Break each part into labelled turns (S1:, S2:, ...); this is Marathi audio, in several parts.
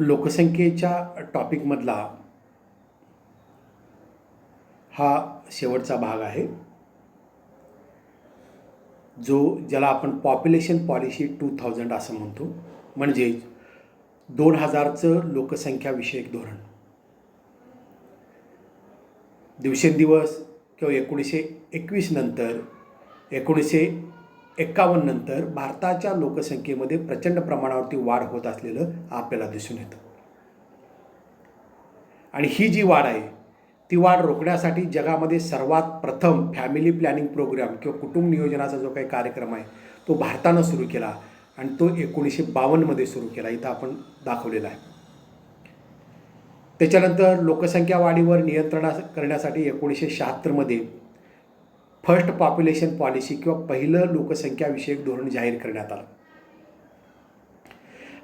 S1: लोकसंख्येच्या टॉपिकमधला हा शेवटचा भाग आहे, ज्याला आपण पॉप्युलेशन पॉलिसी 2000 असं म्हणतो. म्हणजेच 2000चं लोकसंख्याविषयक धोरण. दिवसेंदिवस किंवा 1921 नंतर 1951 नंतर भारताच्या लोकसंख्येमध्ये प्रचंड प्रमाणावरती वाढ होत असलेलं आपल्याला दिसून येतं. आणि ही जी वाढ आहे ती वाढ रोखण्यासाठी जगामध्ये सर्वात प्रथम फॅमिली प्लॅनिंग प्रोग्राम किंवा कुटुंब नियोजनाचा जो काही कार्यक्रम आहे तो भारतानं सुरू केला आणि तो 1952मध्ये सुरू केला. इथं आपण दाखवलेला आहे. त्याच्यानंतर लोकसंख्या वाढीवर नियंत्रण करण्यासाठी 1976मध्ये फर्स्ट पॉप्युलेशन पॉलिसी किंवा पहिलं लोकसंख्याविषयक धोरण जाहीर करण्यात आलं.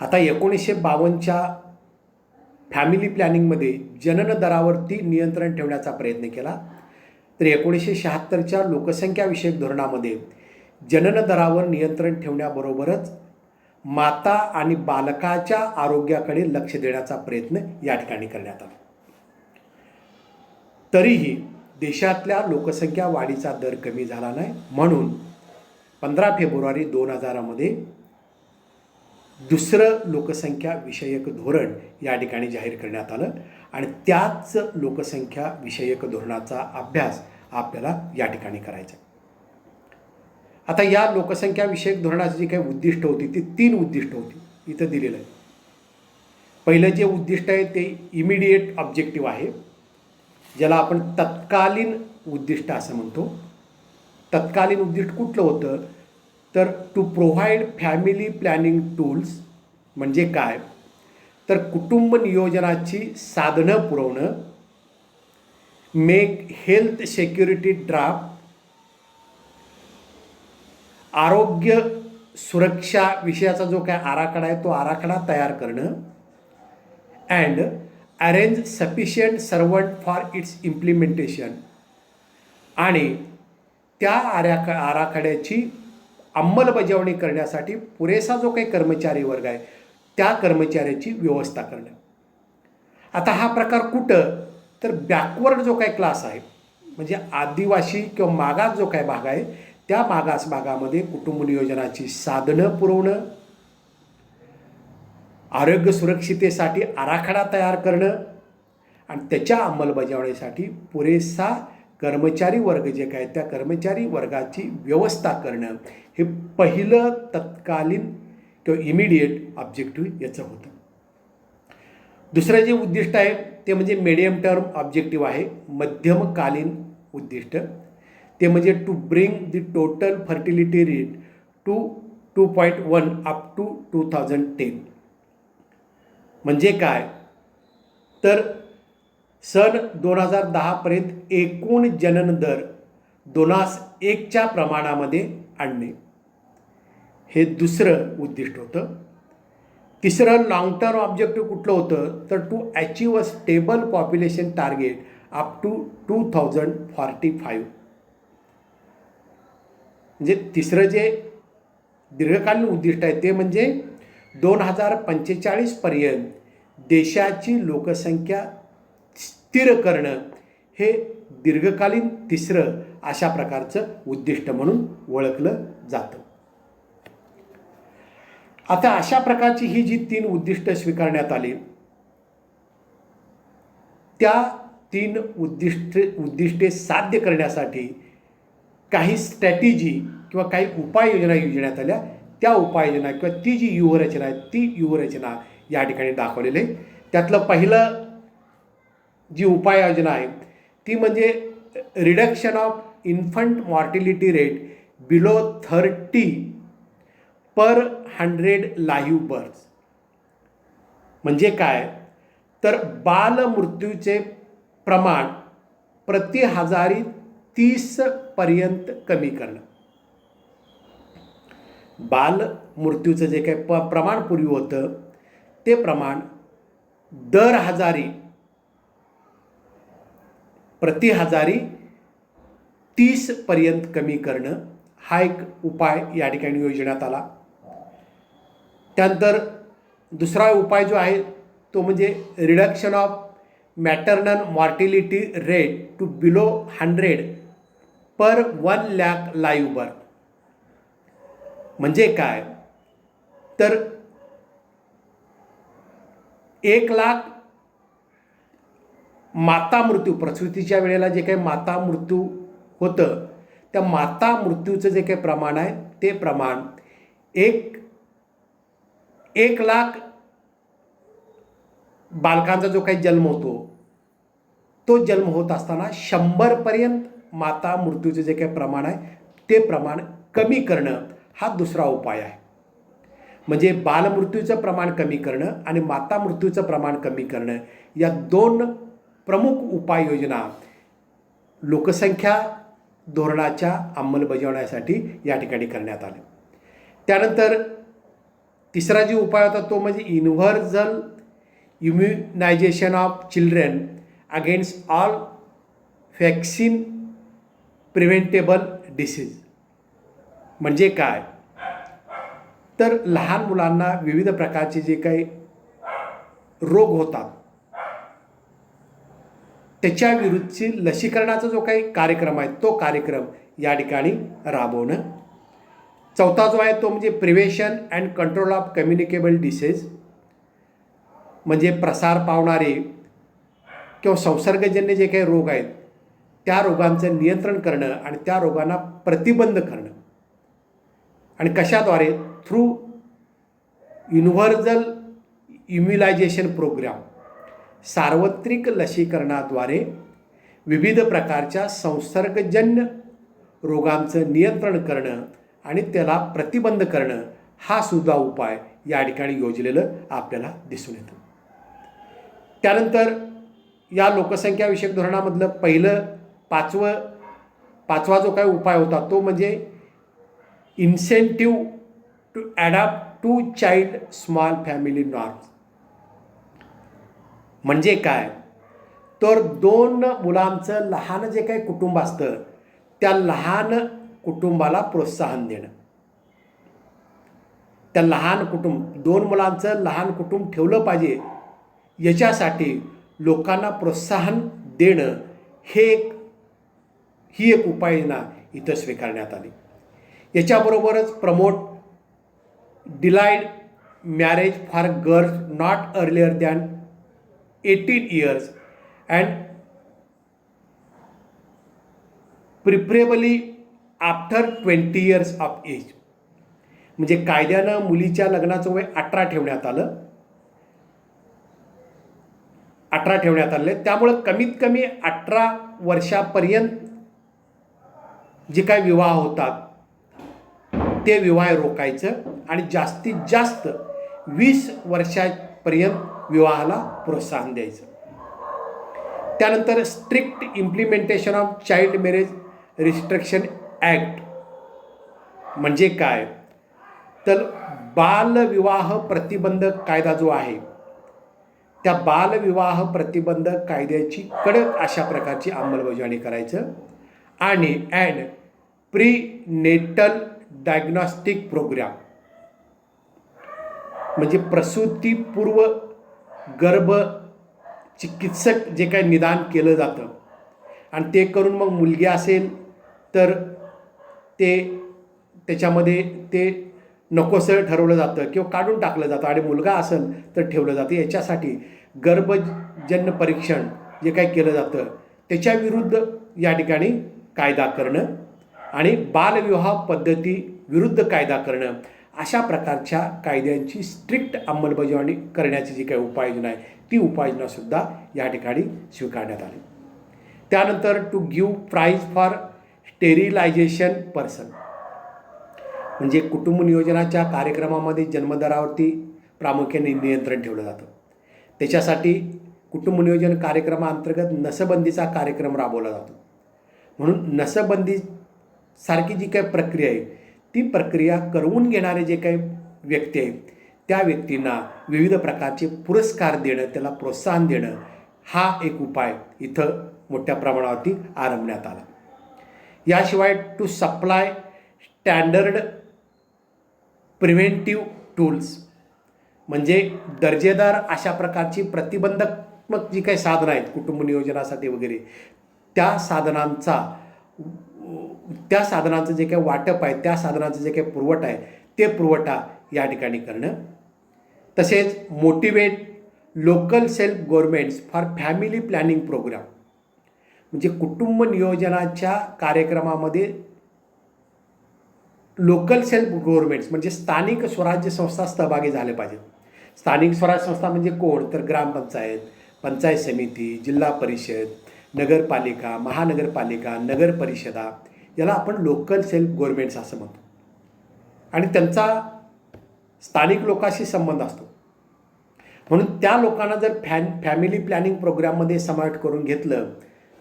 S1: आता 1952च्या फॅमिली प्लॅनिंगमध्ये जनन दरावरती नियंत्रण ठेवण्याचा प्रयत्न केला, तर 1976च्या लोकसंख्याविषयक धोरणामध्ये जनन दरावर नियंत्रण ठेवण्याबरोबरच माता आणि बालकाच्या आरोग्याकडे लक्ष देण्याचा प्रयत्न या ठिकाणी करण्यात आला. तरीही देशातल्या लोकसंख्या वाढीचा दर कमी झाला नाही, म्हणून 15 फेब्रुवारी 2000मध्ये दुसरं लोकसंख्या विषयक धोरण या ठिकाणी जाहीर करण्यात आलं आणि त्याच लोकसंख्या विषयक धोरणाचा अभ्यास आपल्याला या ठिकाणी करायचा. आता या लोकसंख्या विषयक धोरणाची जी काही उद्दिष्ट होती ती 3 उद्दिष्ट होती, इथं दिलेलं आहे. पहिलं जे उद्दिष्ट आहे ते इमिडिएट ऑब्जेक्टिव्ह आहे, ज्याला आपण तत्कालीन उद्दिष्ट असं म्हणतो. तत्कालीन उद्दिष्ट कुठलं होतं, तर to provide family planning tools. म्हणजे काय, तर कुटुंब नियोजनाची साधनं पुरवणं, मेक हेल्थ सेक्युरिटी ड्राफ्ट, आरोग्य सुरक्षा विषयाचा जो काय आराखडा आहे तो आराखडा तयार करणं, and arrange sufficient servant for its implementation. आणि त्या आराखड्याची अंमलबजावणी करण्यासाठी पुरेसा जो काही कर्मचारी वर्ग आहे त्या कर्मचाऱ्याची व्यवस्था करणं. आता हा प्रकार कुठं, तर बॅकवर्ड जो काही क्लास आहे म्हणजे आदिवासी किंवा मागास जो काही भाग आहे त्या मागास भागामध्ये कुटुंब नियोजनाची साधनं पुरवणं, आरोग्य सुरक्षितेसाठी आराखडा तयार करणं आणि त्याच्या अंमलबजावणीसाठी पुरेसा कर्मचारी वर्ग जे काय त्या कर्मचारी वर्गाची व्यवस्था करणं, हे पहिलं तत्कालीन किंवा इमिडिएट ऑब्जेक्टिव्ह याचं होतं. दुसरं जे उद्दिष्ट आहे ते म्हणजे मीडियम टर्म ऑब्जेक्टिव्ह आहे, मध्यमकालीन उद्दिष्ट. ते म्हणजे to bring the total fertility rate to 2.1 up to 2010. म्हणजे काय, तर सन 2010पर्यंत एकूण जनन दर 2:1च्या प्रमाणामध्ये आणणे, हे दुसरं उद्दिष्ट होतं. तिसरं लॉंग टर्म ऑब्जेक्टिव्ह कुठलं होतं, तर to achieve a stable population target up to 2045. म्हणजे तिसरं जे दीर्घकालीन उद्दिष्ट आहे ते म्हणजे 2045पर्यंत देशाची लोकसंख्या स्थिर करणं, हे दीर्घकालीन तिसरं अशा प्रकारचं उद्दिष्ट म्हणून ओळखलं जातं. आता अशा प्रकारची ही जी 3 उद्दिष्ट स्वीकारण्यात आली, त्या 3 उद्दिष्टे साध्य करण्यासाठी काही स्ट्रॅटेजी किंवा काही उपाययोजना योजण्यात आल्या. त्या उपाययोजना किंवा ती जी व्यूहरचना आहे ती व्यूहरचना या ठिकाणी दाखवलेली आहे. त्यातलं पहिलं जी उपाययोजना आहे ती म्हणजे reduction of infant mortality rate below 30 per 100 live birth. म्हणजे काय, तर बालमृत्यूचे प्रमाण प्रति 1000 30पर्यंत कमी करणं. बालमृत्यूचं जे काही प्रमाण पूर्वी होतं ते प्रमाण दर 1000 प्रति 1000 30पर्यंत कमी करणं, हा एक उपाय या ठिकाणी योजण्यात आला. त्यानंतर दुसरा उपाय जो आहे तो म्हणजे reduction of maternal mortality rate to below 100 per 1,00,000 live birth. म्हणजे काय तर 1,00,000 माता मृत्यू, प्रसूतीच्या वेळेला जे काही माता मृत्यू होतं त्या माता मृत्यूचं जे काही प्रमाण आहे ते प्रमाण 1,00,000 बालकांचा जो काही जन्म होतो तो जन्म होत असताना 100पर्यंत माता मृत्यूचं जे काही प्रमाण आहे ते प्रमाण कमी करणं हा दुसरा उपाय आहे. म्हणजे बालमृत्यूचं प्रमाण कमी करणं आणि माता मृत्यूचं प्रमाण कमी करणं या दोन प्रमुख उपाययोजना लोकसंख्या धोरणाच्या अंमलबजावण्यासाठी या ठिकाणी करण्यात आले. त्यानंतर तिसरा जो उपाय होता तो म्हणजे universal immunisation of children against all vaccine preventable disease. म्हणजे काय तर लहान मुलांना विविध प्रकारचे जे काही रोग होतात त्याच्या विरुद्धची लसीकरणाचा जो काही कार्यक्रम आहे तो कार्यक्रम या ठिकाणी राबवणं. चौथा जो आहे तो म्हणजे prevention and control of communicable disease. म्हणजे प्रसार पावणारे किंवा संसर्गजन्य जे काही रोग आहेत त्या रोगांचं नियंत्रण करणं आणि त्या रोगांना प्रतिबंध करणं. आणि कशाद्वारे थ्रू युनिव्हर्सल इम्युनायझेशन प्रोग्राम, सार्वत्रिक लसीकरणाद्वारे विविध प्रकारच्या संसर्गजन्य रोगांचं नियंत्रण करणं आणि त्याला प्रतिबंध करणं हा सुद्धा उपाय या ठिकाणी योजलेलं आपल्याला दिसून येतं. त्यानंतर या लोकसंख्याविषयक धोरणामधलं पाचवा जो काही उपाय होता तो म्हणजे incentive to adopt 2 child small family norms. म्हणजे काय तर 2 मुलांचं लहान जे काही कुटुंब असतं त्या लहान कुटुंबाला प्रोत्साहन देणं. त्या लहान कुटुंब 2 मुलांचं लहान कुटुंब ठेवलं पाहिजे याच्यासाठी लोकांना प्रोत्साहन देणं ही एक उपाययोजना इथं स्वीकारण्यात आली. याच्याबरोबरच promote delayed marriage for girls not earlier than 18 years and preferably after 20 years of age. म्हणजे कायद्यानं मुलीच्या लग्नाचं वय 18 ठेवण्यात आलं. 18 ठेवण्यात आले. त्यामुळं कमीत कमी 18 वर्षापर्यंत जे काही विवाह होतात ते विवाह रोखायचं आणि जास्तीत जास्त 20 वर्षापर्यंत विवाहाला प्रोत्साहन द्यायचं. त्यानंतर strict implementation of child marriage restriction act. म्हणजे काय तर बालविवाह प्रतिबंधक कायदा जो आहे त्या बालविवाह प्रतिबंधक कायद्याची कडक अशा प्रकारची अंमलबजावणी करायचं. आणि प्रीनेटल डायग्नॉस्टिक प्रोग्राम म्हणजे प्रसूतीपूर्व गर्भ चिकित्सक जे काही निदान केलं जातं आणि ते करून मग मुलगी असेल तर त्याच्यामध्ये ते नकोसं ठरवलं जातं किंवा काढून टाकलं जातं आणि मुलगा असेल तर ठेवलं जातं. याच्यासाठी गर्भजन्य परीक्षण जे काही केलं जातं त्याच्याविरुद्ध या ठिकाणी कायदा करणं आणि बालविवाह पद्धती विरुद्ध कायदा करणं अशा प्रकारच्या कायद्यांची स्ट्रिक्ट अंमलबजावणी करण्याची जी काही उपाययोजना आहे ती उपाययोजनासुद्धा या ठिकाणी स्वीकारण्यात आली. त्यानंतर to give prize for sterilisation person. म्हणजे कुटुंब नियोजनाच्या कार्यक्रमामध्ये जन्मदरावरती प्रामुख्याने नियंत्रण ठेवलं जातं. त्याच्यासाठी कुटुंब नियोजन कार्यक्रमाअंतर्गत नसबंदीचा कार्यक्रम राबवला जातो. म्हणून नसबंदीसारखी जी काही प्रक्रिया आहे ती प्रक्रिया करवून घेणारे जे काही व्यक्ती आहेत त्या व्यक्तींना विविध प्रकारचे पुरस्कार देणं, त्याला प्रोत्साहन देणं हा एक उपाय इथं मोठ्या प्रमाणावरती आरंभण्यात आला. याशिवाय to supply standard preventive tools म्हणजे दर्जेदार अशा प्रकारची प्रतिबंधात्मक जी काही साधनं आहेत कुटुंब नियोजनासाठी वगैरे त्या साधनांचं जे काही वाटप आहे, त्या साधनांचं जे काही पुरवठा आहे ते पुरवठा या ठिकाणी करणं. तसेच motivate local self governments for family planning program, म्हणजे कुटुंब नियोजनाच्या कार्यक्रमामध्ये लोकल सेल्फ गव्हर्नमेंट्स म्हणजे स्थानिक स्वराज्य संस्था सहभागी झाले पाहिजेत. स्थानिक स्वराज्य संस्था म्हणजे कोण, तर ग्रामपंचायत, पंचायत समिती, जिल्हा परिषद, नगरपालिका, महानगरपालिका, नगर परिषदा, याला आपण लोकल सेल्फ गव्हर्नमेंट्स असं म्हणतो. आणि त्यांचा स्थानिक लोकांशी संबंध असतो. म्हणून त्या लोकांना जर फॅमिली प्लॅनिंग प्रोग्राममध्ये समावेश करून घेतलं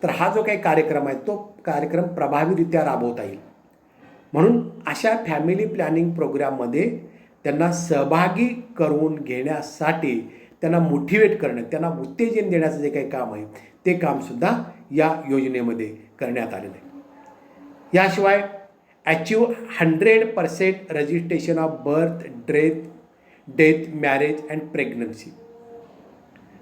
S1: तर हा जो काही कार्यक्रम आहे तो कार्यक्रम प्रभावीरित्या राबवता येईल. म्हणून अशा फॅमिली प्लॅनिंग प्रोग्राममध्ये त्यांना सहभागी करून घेण्यासाठी त्यांना मोटिवेट करणं, त्यांना उत्तेजन देण्याचं जे काही काम आहे ते कामसुद्धा या योजनेमध्ये करण्यात आलेलं आहे. याशिवाय achieve 100% registration of birth, death, marriage and pregnancy,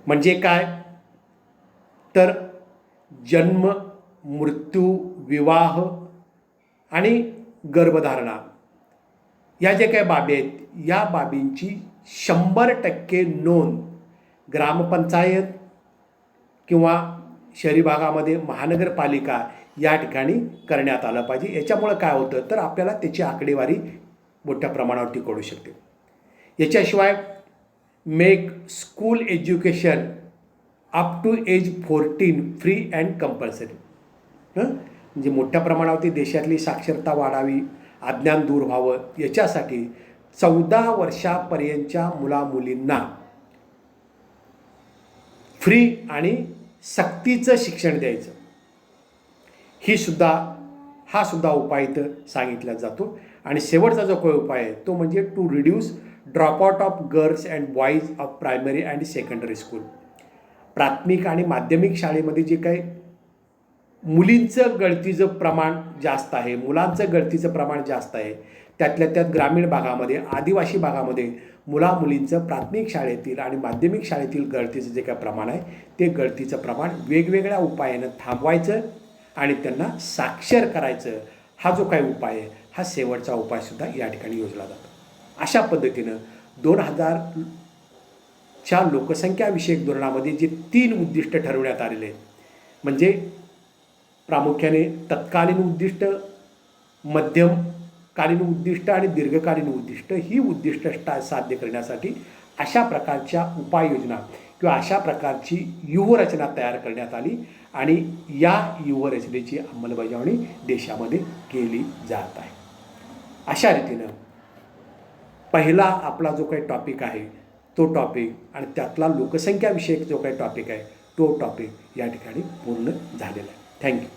S1: म्हणजे काय, तर जन्म, मृत्यू, विवाह आणि गर्भधारणा या ज्या काही बाबी आहेत या बाबींची 100% नोंद ग्रामपंचायत किंवा शहरी भागामध्ये महानगरपालिका या ठिकाणी करण्यात आलं पाहिजे. याच्यामुळं काय होतं तर आपल्याला त्याची आकडेवारी मोठ्या प्रमाणावरती कळू शकते. याच्याशिवाय make school education up to age 14 free and compulsory, म्हणजे मोठ्या प्रमाणावरती देशातली साक्षरता वाढावी, अज्ञान दूर व्हावं, याच्यासाठी 14 वर्षापर्यंतच्या मुलामुलींना फ्री आणि सक्तीचं शिक्षण द्यायचं. हा सुद्धा उपाय इथं सांगितला जातो. आणि शेवटचा जो काही उपाय आहे तो म्हणजे to reduce dropout of girls and boys of primary and secondary school. प्राथमिक आणि माध्यमिक शाळेमध्ये जे काही मुलींचं गळतीचं प्रमाण जास्त आहे, मुलांचं गळतीचं प्रमाण जास्त आहे, त्यातल्या त्यात ग्रामीण भागामध्ये, आदिवासी भागामध्ये मुलींचं प्राथमिक शाळेतील आणि माध्यमिक शाळेतील गळतीचं जे काही प्रमाण आहे ते गळतीचं प्रमाण वेगवेगळ्या उपायानं थांबवायचं आणि त्यांना साक्षर करायचं. हा जो काही उपाय आहे हा शेवटचा उपायसुद्धा या ठिकाणी योजला जातो. अशा पद्धतीनं 2000च्या लोकसंख्याविषयक धोरणामध्ये जे 3 उद्दिष्ट ठरवण्यात आलेले आहेत, म्हणजे प्रामुख्याने तत्कालीन उद्दिष्ट, मध्यमकालीन उद्दिष्ट आणि दीर्घकालीन उद्दिष्ट, ही उद्दिष्ट साध्य करण्यासाठी अशा प्रकारच्या उपाययोजना किंवा अशा प्रकारची व्यूहरचना तयार करण्यात आली आणि या व्यूहरचनेची अंमलबजावणी देशामध्ये केली जात आहे. अशा रीतीनं पहिला आपला जो काही टॉपिक आहे तो टॉपिक आणि त्यातला लोकसंख्याविषयक जो काही टॉपिक आहे तो टॉपिक या ठिकाणी पूर्ण झालेला आहे. थँक्यू.